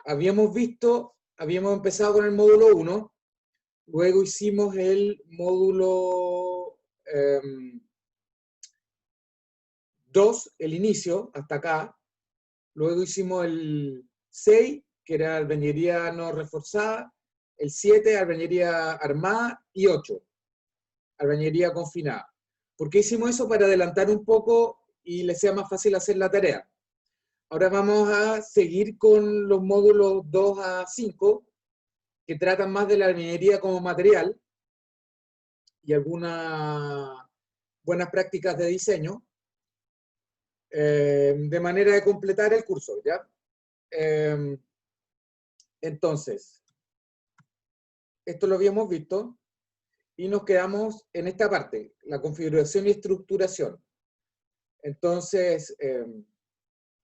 habíamos empezado con el módulo 1, luego hicimos el módulo 2, el inicio, hasta acá, luego hicimos el 6, que era albañilería no reforzada, el 7, albañilería armada, y 8, albañilería confinada. ¿Por qué hicimos eso? Para adelantar un poco y les sea más fácil hacer la tarea. Ahora vamos a seguir con los módulos 2 a 5, que tratan más de la albañilería como material y algunas buenas prácticas de diseño, de manera de completar el curso, ¿ya? Entonces, esto lo habíamos visto y nos quedamos en esta parte, la configuración y estructuración. Entonces,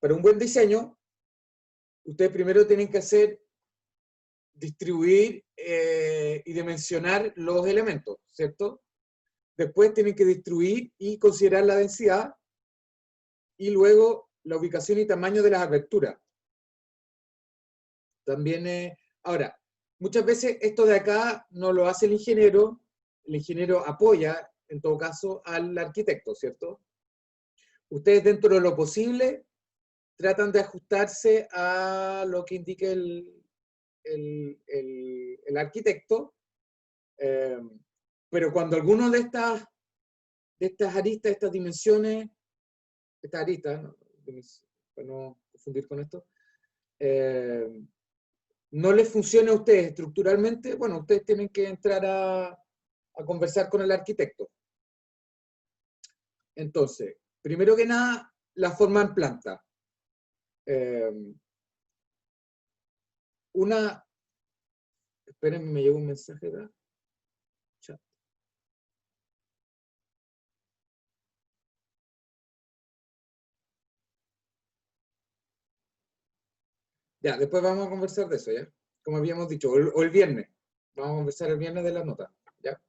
para un buen diseño, ustedes primero tienen que distribuir y dimensionar los elementos, ¿cierto? Después tienen que distribuir y considerar la densidad, y luego la ubicación y tamaño de las aberturas. También, ahora, muchas veces esto de acá no lo hace el ingeniero apoya, en todo caso, al arquitecto, ¿cierto? Ustedes, dentro de lo posible, tratan de ajustarse a lo que indique el arquitecto, pero cuando alguno de estas aristas, estas dimensiones, estas aristas, ¿no? Para no confundir con esto, no les funcione a ustedes estructuralmente, bueno, ustedes tienen que entrar a conversar con el arquitecto. Entonces, primero que nada, la forma en planta. Espérenme, me llegó un mensaje acá. Chat. Ya, después vamos a conversar de eso, ¿ya? Como habíamos dicho, o el viernes. Vamos a conversar el viernes de la nota, ¿ya?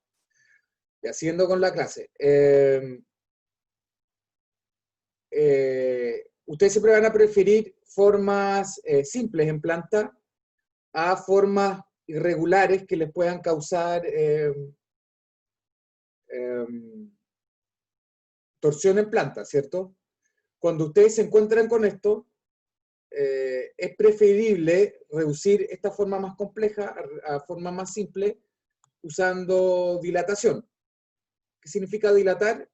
Ya, siguiendo con la clase. Ustedes siempre van a preferir formas simples en planta a formas irregulares que les puedan causar torsión en planta, ¿cierto? Cuando ustedes se encuentran con esto, es preferible reducir esta forma más compleja a forma más simple usando dilatación. ¿Qué significa dilatar?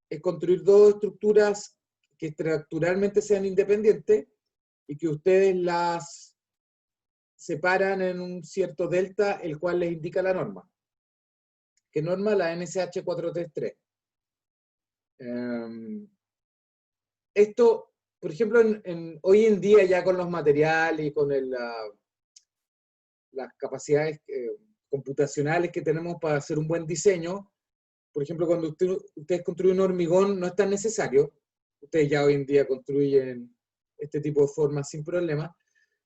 Es construir dos estructuras que estructuralmente sean independientes y que ustedes las separan en un cierto delta, el cual les indica la norma. ¿Qué norma? La NSH 433. Esto, por ejemplo, hoy en día ya con los materiales y con las capacidades computacionales que tenemos para hacer un buen diseño, por ejemplo, cuando ustedes construyen un hormigón no es tan necesario. Ustedes ya hoy en día construyen este tipo de formas sin problema.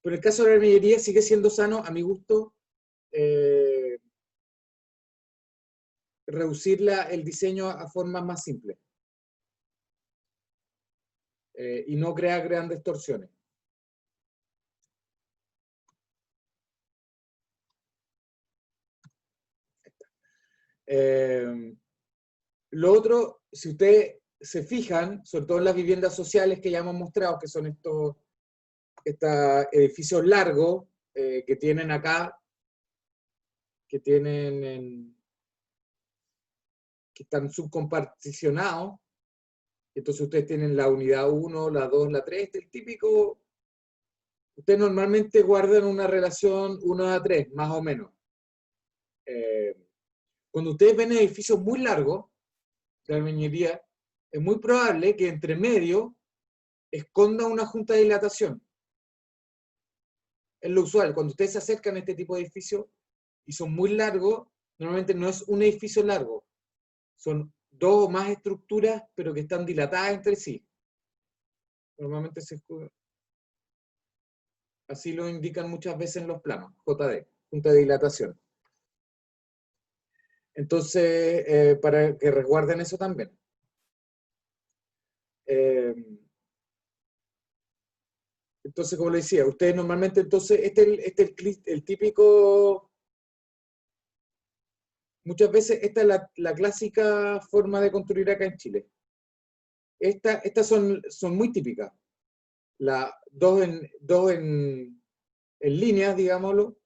Pero en el caso de la albañilería sigue siendo sano, a mi gusto, reducir el diseño a formas más simples. Y no crear grandes torsiones. Lo otro, si ustedes se fijan, sobre todo en las viviendas sociales que ya hemos mostrado, que son estos edificios largos que tienen acá, que están subcomparticionados. Entonces ustedes tienen la unidad 1, la 2, la 3, el típico. Ustedes normalmente guardan una relación 1 a 3, más o menos. Cuando ustedes ven edificios muy largos de albañilería, es muy probable que entre medio esconda una junta de dilatación. Es lo usual. Cuando ustedes se acercan a este tipo de edificios y son muy largos, normalmente no es un edificio largo. Son dos o más estructuras, pero que están dilatadas entre sí. Normalmente así lo indican muchas veces en los planos, JD, junta de dilatación. Entonces, para que resguarden eso también. Entonces, como le decía, ustedes normalmente, entonces, este es el típico, muchas veces esta es la clásica forma de construir acá en Chile. Estas son muy típicas. Dos en líneas, digámoslo,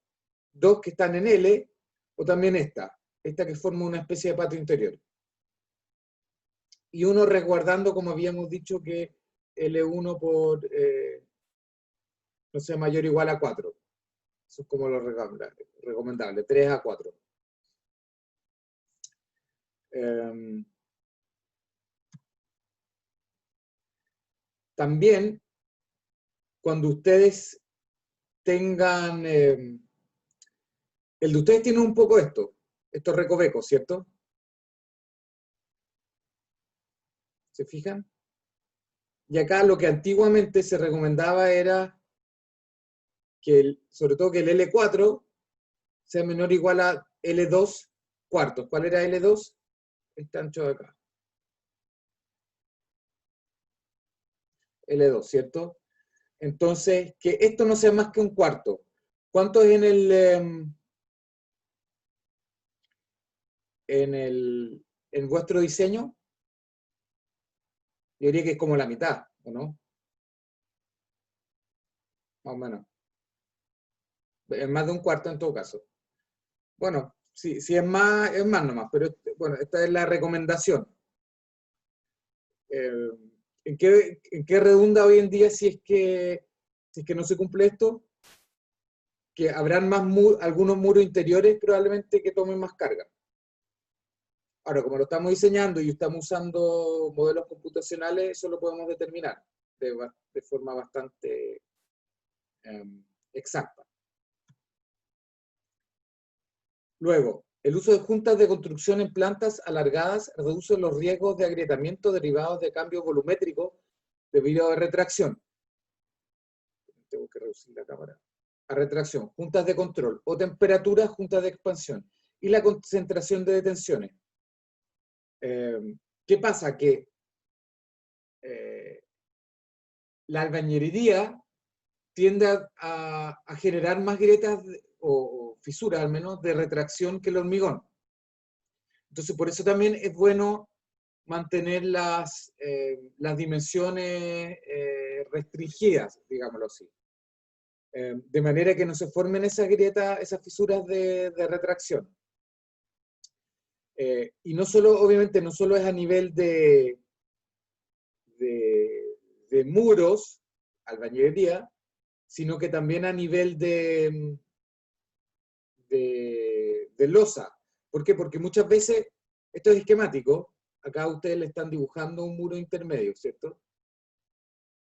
dos que están en L, o también esta que forma una especie de patio interior. Y uno resguardando, como habíamos dicho, que L1 por, no sé, mayor o igual a 4. Eso es como lo recomendable, 3 a 4. También, cuando ustedes tengan, el de ustedes tiene un poco estos recovecos, ¿cierto? ¿Se fijan? Y acá lo que antiguamente se recomendaba era que, sobre todo que el L4 sea menor o igual a L2 cuartos. ¿Cuál era L2? Este ancho de acá. L2, ¿cierto? Entonces, que esto no sea más que un cuarto. ¿Cuánto es en vuestro diseño? Yo diría que es como la mitad, ¿o no? Más o menos. Es más de un cuarto en todo caso. Bueno, si es más nomás, pero bueno, esta es la recomendación. ¿En qué redunda hoy en día si es que no se cumple esto? Que habrán algunos muros interiores probablemente que tomen más carga. Ahora, como lo estamos diseñando y estamos usando modelos computacionales, eso lo podemos determinar de forma bastante exacta. Luego, el uso de juntas de construcción en plantas alargadas reduce los riesgos de agrietamiento derivados de cambios volumétricos debido a retracción. Tengo que reducir la cámara. A retracción, juntas de control o temperatura, juntas de expansión y la concentración de detenciones. ¿Qué pasa? Que la albañilería tiende a generar más grietas o fisuras, al menos, de retracción que el hormigón. Entonces, por eso también es bueno mantener las dimensiones restringidas, digámoslo así. De manera que no se formen esas grietas, esas fisuras de retracción. Y no solo, obviamente, no solo es a nivel de muros, albañilería, sino que también a nivel de losa. ¿Por qué? Porque muchas veces, esto es esquemático, acá ustedes le están dibujando un muro intermedio, ¿cierto?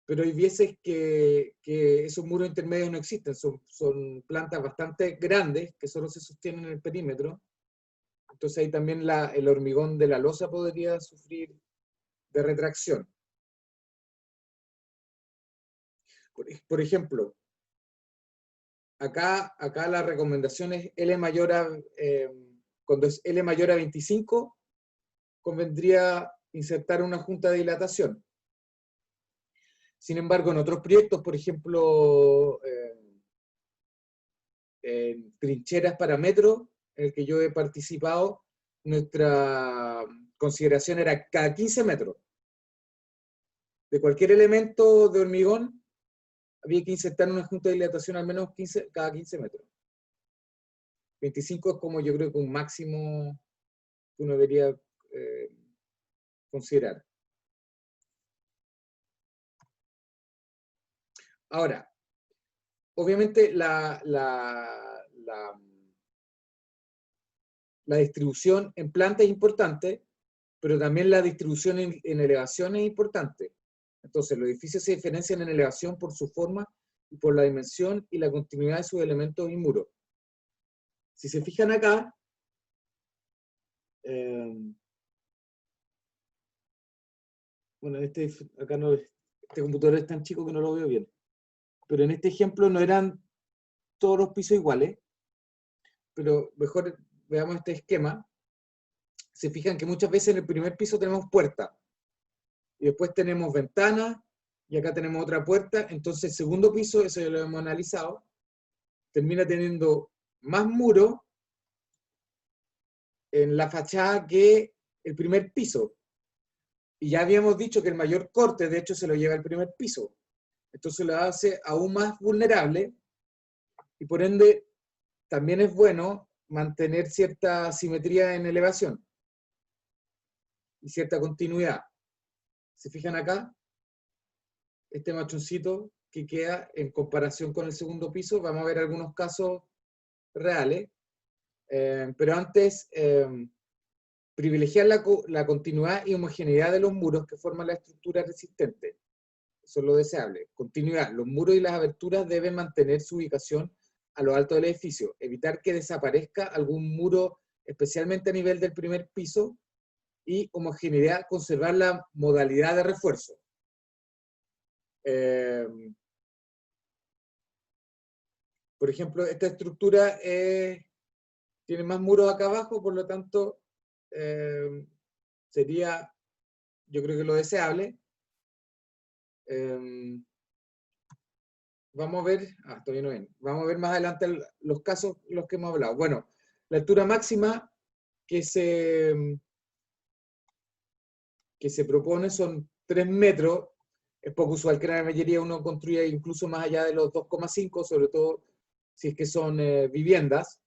Pero hay veces que esos muros intermedios no existen, son plantas bastante grandes que solo se sostienen en el perímetro. Entonces ahí también el hormigón de la losa podría sufrir de retracción. Por ejemplo, acá la recomendación es cuando es L mayor a 25, convendría insertar una junta de dilatación. Sin embargo, en otros proyectos, por ejemplo, en trincheras para metro, en el que yo he participado, nuestra consideración era cada 15 metros. De cualquier elemento de hormigón, había que insertar una junta de dilatación al menos cada 15 metros. 25 es como yo creo que un máximo que uno debería considerar. Ahora, obviamente la distribución en planta es importante, pero también la distribución en elevación es importante. Entonces, los edificios se diferencian en elevación por su forma y por la dimensión y la continuidad de sus elementos y muros. Si se fijan acá, bueno, acá no, este computador es tan chico que no lo veo bien, pero en este ejemplo no eran todos los pisos iguales, pero mejor veamos este esquema. Se fijan que muchas veces en el primer piso tenemos puertas, y después tenemos ventanas, y acá tenemos otra puerta, entonces el segundo piso, eso ya lo hemos analizado, termina teniendo más muro en la fachada que el primer piso. Y ya habíamos dicho que el mayor corte, de hecho, se lo lleva el primer piso. Entonces lo hace aún más vulnerable y por ende también es bueno mantener cierta simetría en elevación y cierta continuidad. ¿Se fijan acá? Este machoncito que queda en comparación con el segundo piso, vamos a ver algunos casos reales, pero antes privilegiar la continuidad y homogeneidad de los muros que forman la estructura resistente. Eso es lo deseable. Continuidad. Los muros y las aberturas deben mantener su ubicación a lo alto del edificio, evitar que desaparezca algún muro, especialmente a nivel del primer piso, y homogeneidad, conservar la modalidad de refuerzo. Por ejemplo, esta estructura tiene más muros acá abajo, por lo tanto, sería, yo creo que lo deseable. Vamos a ver, todavía no ven. Vamos a ver más adelante los casos los que hemos hablado. Bueno, la altura máxima que se propone son 3 metros. Es poco usual que en la mayoría uno construya incluso más allá de los 2,5, sobre todo si es que son viviendas.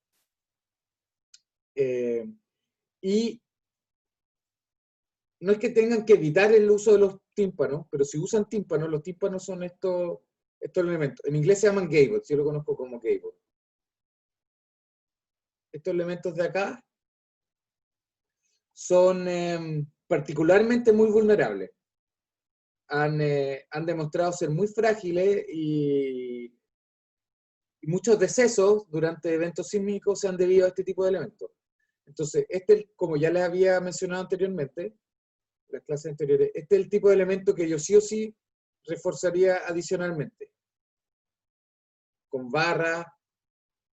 Y no es que tengan que evitar el uso de los tímpanos, pero si usan tímpanos, los tímpanos son estos elementos. En inglés se llaman gables, yo lo conozco como gable. Estos elementos de acá son particularmente muy vulnerables. Han demostrado ser muy frágiles y muchos decesos durante eventos sísmicos se han debido a este tipo de elementos. Entonces, como ya les había mencionado anteriormente, las clases anteriores, este es el tipo de elemento que yo sí o sí reforzaría adicionalmente. Con barra,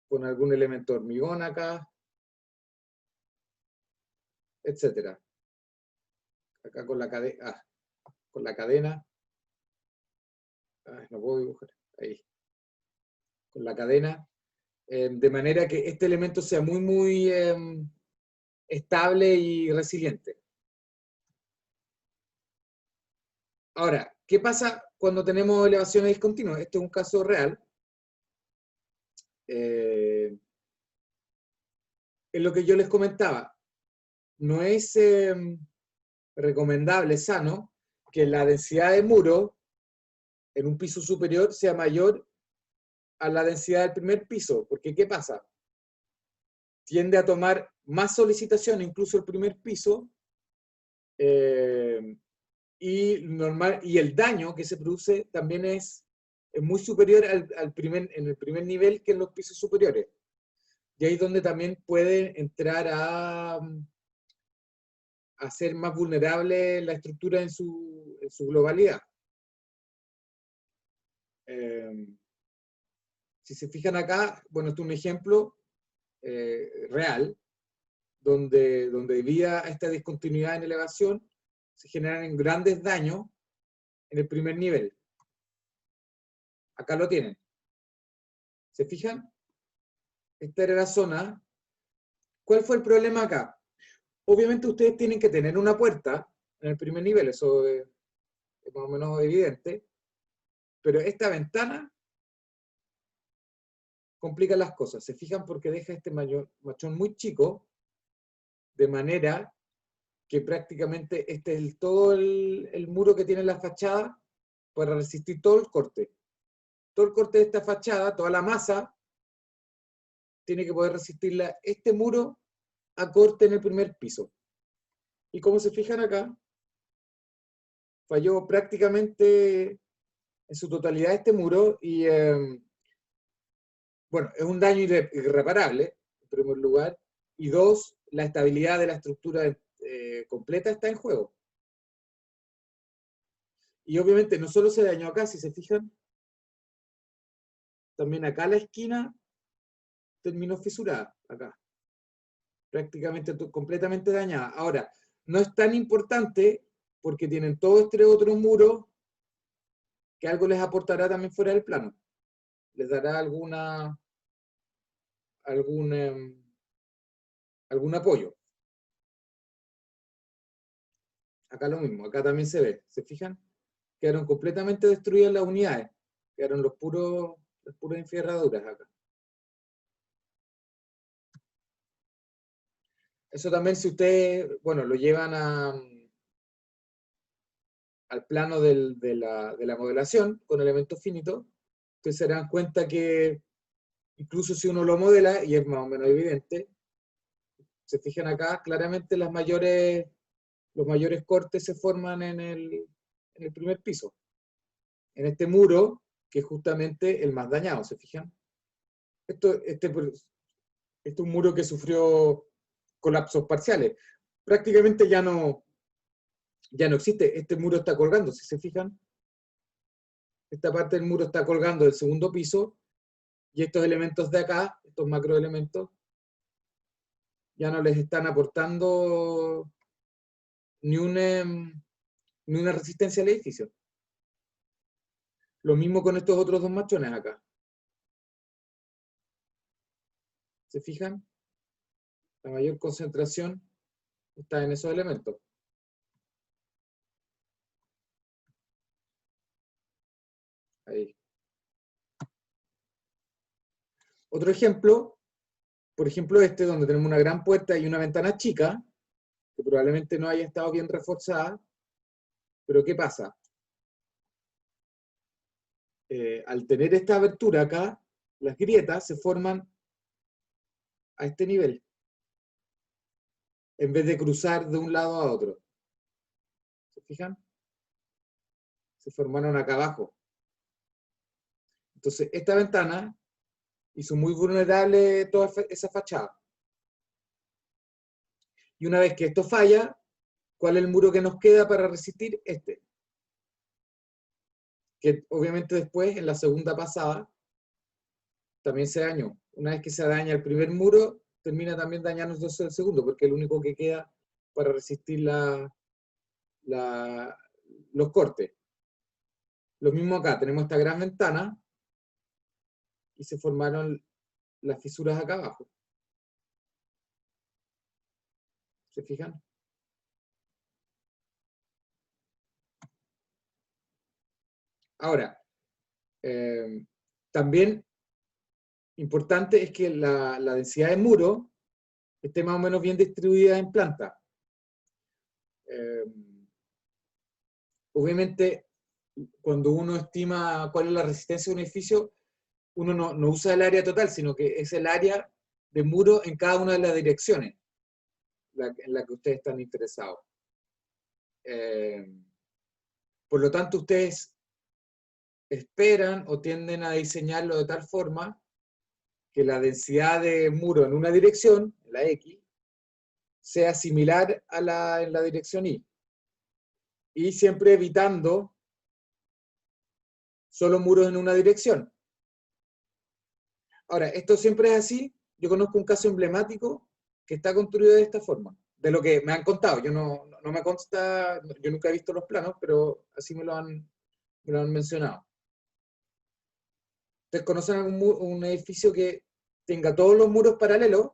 con algún elemento de hormigón acá, etc. Acá con la cadena. Con la cadena. No puedo dibujar. Ahí. Con la cadena. De manera que este elemento sea muy, muy estable y resiliente. Ahora, ¿qué pasa cuando tenemos elevaciones discontinuas? Este es un caso real. Es lo que yo les comentaba. No es recomendable, sano, que la densidad de muro en un piso superior sea mayor a la densidad del primer piso, porque ¿qué pasa? Tiende a tomar más solicitación, incluso el primer piso, y el daño que se produce también es muy superior en el primer nivel que en los pisos superiores. Y ahí es donde también puede entrar a ser más vulnerable la estructura en su globalidad. Si se fijan acá, bueno, este es un ejemplo real, donde debido a esta discontinuidad en elevación, se generan grandes daños en el primer nivel. Acá lo tienen. ¿Se fijan? Esta era la zona. ¿Cuál fue el problema acá? Obviamente ustedes tienen que tener una puerta en el primer nivel, eso es más o menos evidente, pero esta ventana complica las cosas. ¿Se fijan? Porque deja este machón muy chico, de manera que prácticamente este es todo el muro que tiene la fachada para resistir todo el corte. Todo el corte de esta fachada, toda la masa, tiene que poder resistirla este muro a corte en el primer piso. Y como se fijan acá, falló prácticamente en su totalidad este muro y, bueno, es un daño irreparable, en primer lugar, y dos, la estabilidad de la estructura completa está en juego. Y obviamente no solo se dañó acá, si se fijan, también acá la esquina terminó fisurada, acá. Prácticamente completamente dañada. Ahora, no es tan importante porque tienen todo este otro muro que algo les aportará también fuera del plano. Les dará algún apoyo. Acá lo mismo, acá también se ve, ¿se fijan? Quedaron completamente destruidas las unidades, quedaron las puras enfierraduras acá. Eso también si ustedes, bueno, lo llevan al plano de la modelación con elementos finitos, ustedes se darán cuenta que incluso si uno lo modela, y es más o menos evidente, se fijan acá, claramente los mayores cortes se forman en el primer piso. En este muro, que es justamente el más dañado, ¿se fijan? Este es un muro que sufrió colapsos parciales. Prácticamente ya no existe. Este muro está colgando, si se fijan. Esta parte del muro está colgando del segundo piso, y estos elementos de acá, estos macroelementos, ya no les están aportando ni una resistencia al edificio. Lo mismo con estos otros dos machones acá. ¿Se fijan? La mayor concentración está en esos elementos. Ahí. Otro ejemplo, por ejemplo este, donde tenemos una gran puerta y una ventana chica, que probablemente no haya estado bien reforzada, pero ¿qué pasa? Al tener esta abertura acá, las grietas se forman a este nivel, en vez de cruzar de un lado a otro. ¿Se fijan? Se formaron acá abajo. Entonces, esta ventana hizo muy vulnerable toda esa fachada. Y una vez que esto falla, ¿cuál es el muro que nos queda para resistir? Este. Que obviamente después, en la segunda pasada, también se dañó. Una vez que se daña el primer muro, termina también dañándose el segundo, porque es el único que queda para resistir los cortes. Lo mismo acá, tenemos esta gran ventana y se formaron las fisuras acá abajo. ¿Se fijan? Ahora, también importante es que la densidad de muro esté más o menos bien distribuida en planta. Obviamente, cuando uno estima cuál es la resistencia de un edificio, uno no usa el área total, sino que es el área de muro en cada una de las direcciones en la que ustedes están interesados. Por lo tanto, ustedes esperan o tienden a diseñarlo de tal forma que la densidad de muro en una dirección, en la X, sea similar a en la dirección Y. Y siempre evitando solo muros en una dirección. Ahora, esto siempre es así. Yo conozco un caso emblemático que está construido de esta forma, de lo que me han contado. Yo no me consta, yo nunca he visto los planos, pero así me lo han mencionado. ¿Ustedes conocen un edificio que tenga todos los muros paralelos?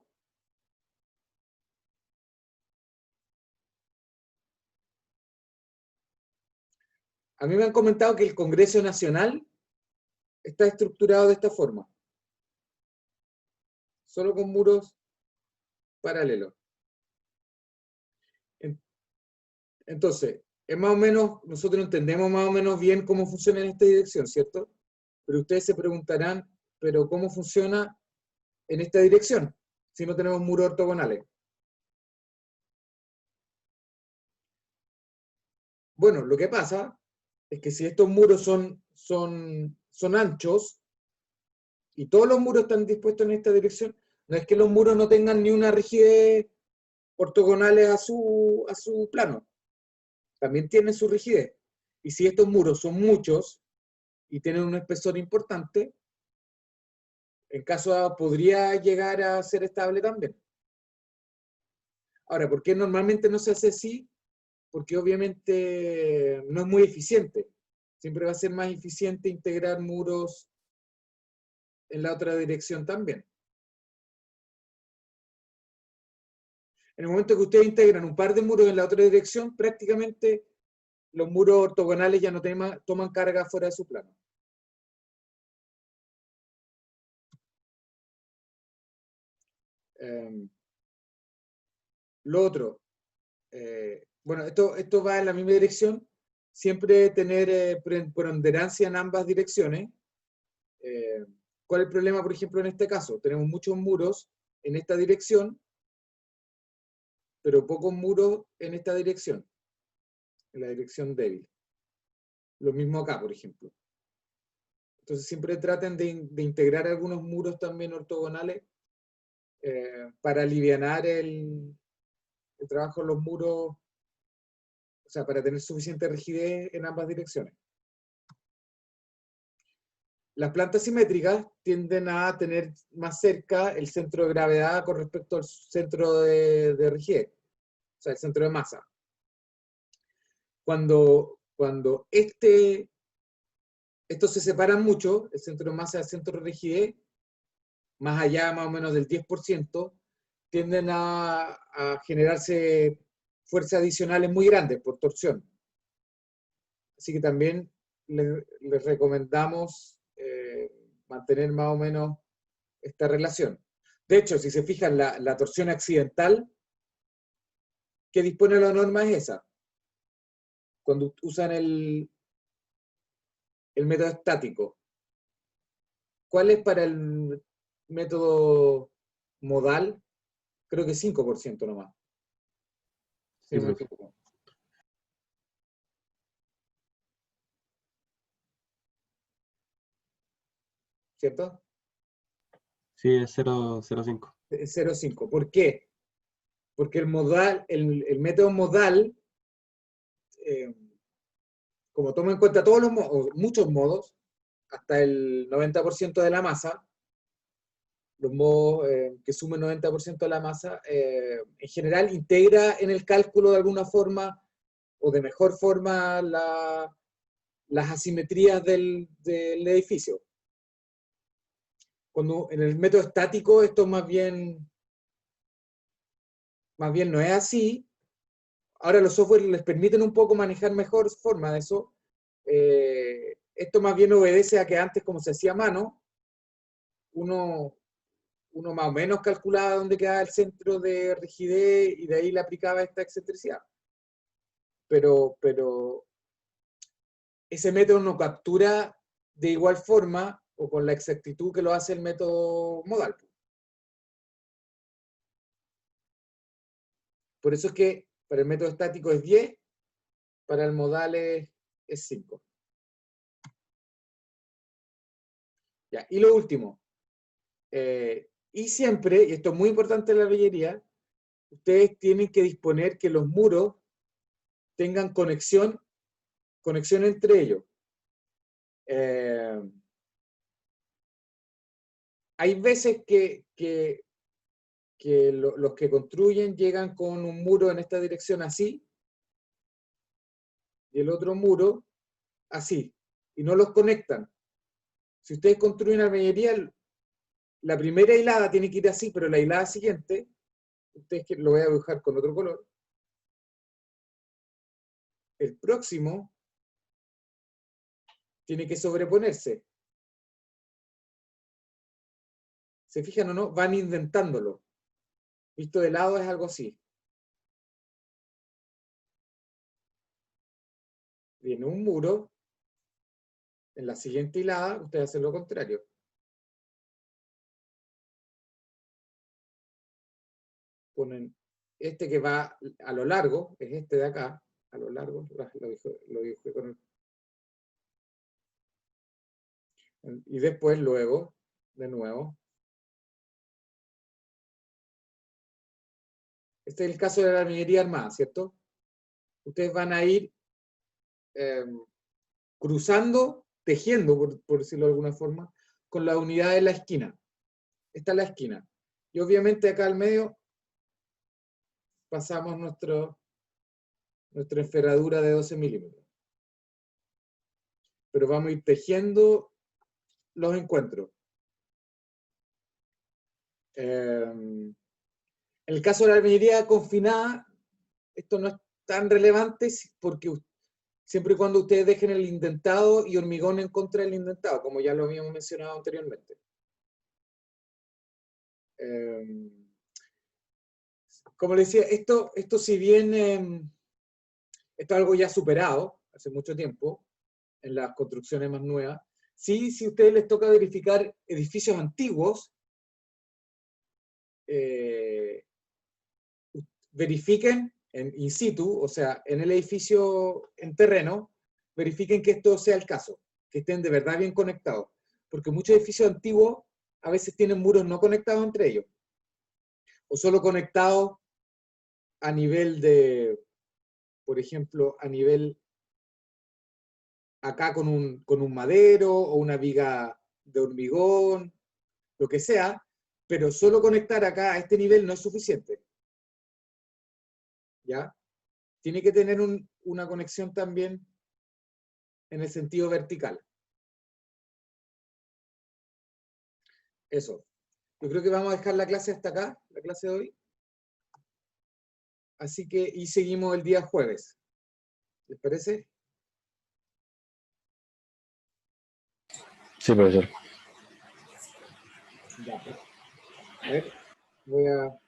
A mí me han comentado que el Congreso Nacional está estructurado de esta forma, solo con muros paralelos. Entonces, es más o menos, nosotros entendemos más o menos bien cómo funciona en esta dirección, ¿cierto? Pero ustedes se preguntarán, ¿pero cómo funciona en esta dirección si no tenemos muros ortogonales? Bueno, lo que pasa es que si estos muros son anchos y todos los muros están dispuestos en esta dirección, no es que los muros no tengan ni una rigidez ortogonales a su plano. También tienen su rigidez. Y si estos muros son muchos y tienen un espesor importante, en caso podría llegar a ser estable también. Ahora, ¿por qué normalmente no se hace así? Porque obviamente no es muy eficiente. Siempre va a ser más eficiente integrar muros en la otra dirección también. En el momento que ustedes integran un par de muros en la otra dirección, prácticamente los muros ortogonales ya no toman carga fuera de su plano. Lo otro, bueno, esto va en la misma dirección, siempre tener preponderancia en ambas direcciones. ¿Cuál es el problema, por ejemplo, en este caso? Tenemos muchos muros en esta dirección, pero pocos muros en esta dirección, en la dirección débil. Lo mismo acá, por ejemplo. Entonces siempre traten de integrar algunos muros también ortogonales para alivianar el trabajo en los muros, o sea, para tener suficiente rigidez en ambas direcciones. Las plantas simétricas tienden a tener más cerca el centro de gravedad con respecto al centro de rigidez, o sea, el centro de masa. Cuando estos se separan mucho, el centro de masa y el centro de rigidez, más allá más o menos del 10%, tienden a generarse fuerzas adicionales muy grandes por torsión. Así que también les recomendamos mantener más o menos esta relación. De hecho, si se fijan, la torsión accidental que dispone la norma es esa. Cuando usan el método estático. ¿Cuál es para el método modal? Creo que 5% nomás. Si no me equivoco. ¿Cierto? Sí, es 0,05. Es 0,5. ¿Por qué? Porque el método modal, como toma en cuenta todos los modos, muchos modos, hasta el 90% de la masa, los modos que sumen 90% de la masa, en general integra en el cálculo de alguna forma o de mejor forma las asimetrías del edificio. Cuando en el método estático esto más bien no es así. Ahora los software les permiten un poco manejar mejor forma de eso. Esto más bien obedece a que antes, como se hacía a mano, uno más o menos calculaba dónde quedaba el centro de rigidez y de ahí le aplicaba esta excentricidad. Pero ese método no captura de igual forma o con la exactitud que lo hace el método modal. Por eso es que para el método estático es 10, para el modal es 5. Ya, y lo último, y siempre, y esto es muy importante en la artillería, ustedes tienen que disponer que los muros tengan conexión entre ellos. Hay veces que los que construyen llegan con un muro en esta dirección así, y el otro muro así, y no los conectan. Si ustedes construyen albañilería, la primera hilada tiene que ir así, pero la hilada siguiente, ustedes lo voy a dibujar con otro color, el próximo tiene que sobreponerse. ¿Se fijan o no? Van indentándolo. Visto de lado es algo así. Viene un muro, en la siguiente hilada ustedes hacen lo contrario. Ponen este que va a lo largo, es este de acá, a lo largo, lo dibujé con y después, luego, de nuevo. Este es el caso de la minería armada, ¿cierto? Ustedes van a ir cruzando, tejiendo, por decirlo de alguna forma, con la unidad de la esquina. Esta es la esquina. Y obviamente acá al medio pasamos nuestra enferradura de 12 milímetros. pero vamos a ir tejiendo los encuentros. En el caso de la albañilería confinada, esto no es tan relevante porque siempre y cuando ustedes dejen el indentado y hormigón en contra del indentado, como ya lo habíamos mencionado anteriormente. Como les decía, esto si bien esto es algo ya superado hace mucho tiempo en las construcciones más nuevas, sí, si a ustedes les toca verificar edificios antiguos, verifiquen in situ, o sea, en el edificio en terreno, verifiquen que esto sea el caso, que estén de verdad bien conectados, porque muchos edificios antiguos a veces tienen muros no conectados entre ellos, o solo conectados a nivel de, por ejemplo, a nivel acá con un madero o una viga de hormigón, lo que sea, pero solo conectar acá a este nivel no es suficiente. ¿Ya? Tiene que tener una conexión también en el sentido vertical. Eso. Yo creo que vamos a dejar la clase hasta acá, la clase de hoy. Así que, y seguimos el día jueves. ¿Les parece? Sí, profesor. Ya. A ver, voy a